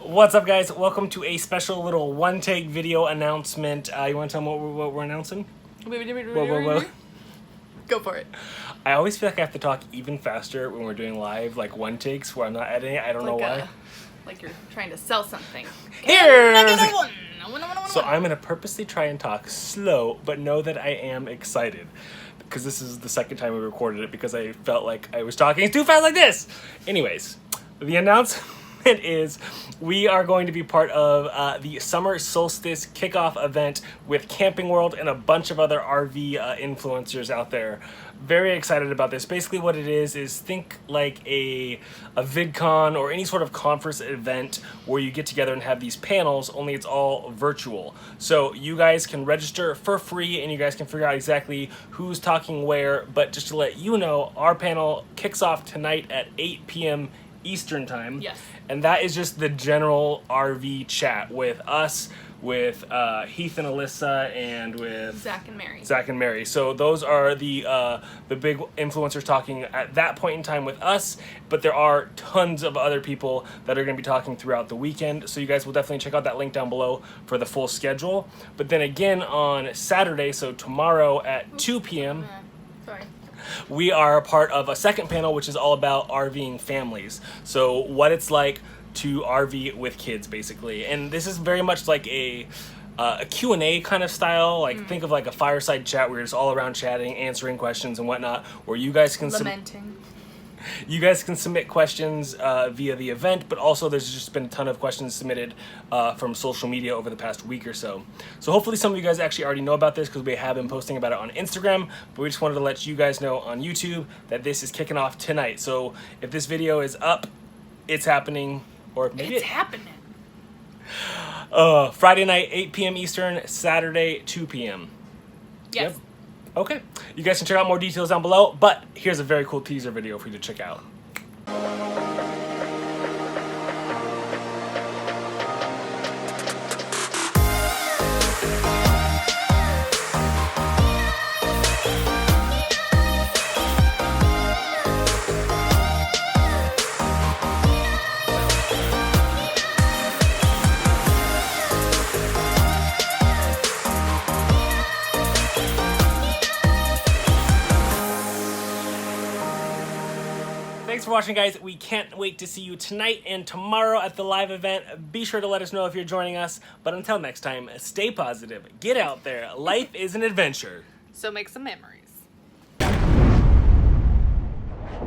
What's up, guys? Welcome to a special little one-take video announcement. You want to tell them what we're announcing? Go for it. I always feel like I have to talk even faster when we're doing live, like one takes where I'm not editing. I don't know why. Like you're trying to sell something. Here! So I'm going to purposely try and talk slow, but know that I am excited. Because this is the second time we recorded it because I felt like I was talking too fast like this. Anyways, the announcement is we are going to be part of the Summer Solstice kickoff event with Camping World and a bunch of other RV influencers out there. Very excited about this. Basically what it is think like a VidCon or any sort of conference event where you get together and have these panels, only it's all virtual. So you guys can register for free and you guys can figure out exactly who's talking where, but just to let you know, our panel kicks off tonight at 8 p.m. Eastern time. Yes. And that is just the general RV chat with us, with Heath and Alyssa, and with Zach and Mary. Zach and Mary. So those are the big influencers talking at that point in time with us, but there are tons of other people that are going to be talking throughout the weekend. So you guys will definitely check out that link down below for the full schedule. But then again on Saturday, so tomorrow at 2 p.m. Sorry. We are a part of a second panel, which is all about RVing families. So what it's like to RV with kids, basically. And this is very much like a Q&A kind of style. Like think of like a fireside chat where you're just all around chatting, answering questions and whatnot, where you guys can you guys can submit questions via the event, but also there's just been a ton of questions submitted from social media over the past week or so. So hopefully some of you guys actually already know about this because we have been posting about it on Instagram, but we just wanted to let you guys know on YouTube that this is kicking off tonight. So if this video is up, it's happening, or maybe it's happening. Friday night, 8 p.m. Eastern, Saturday, 2 p.m. Yes. Yep. Okay, you guys can check out more details down below, but here's a very cool teaser video for you to check out. Thanks for watching, guys. We can't wait to see you tonight and tomorrow at the live event. Be sure to let us know if you're joining us. But until next time, stay positive, get out there. Life is an adventure. So make some memories.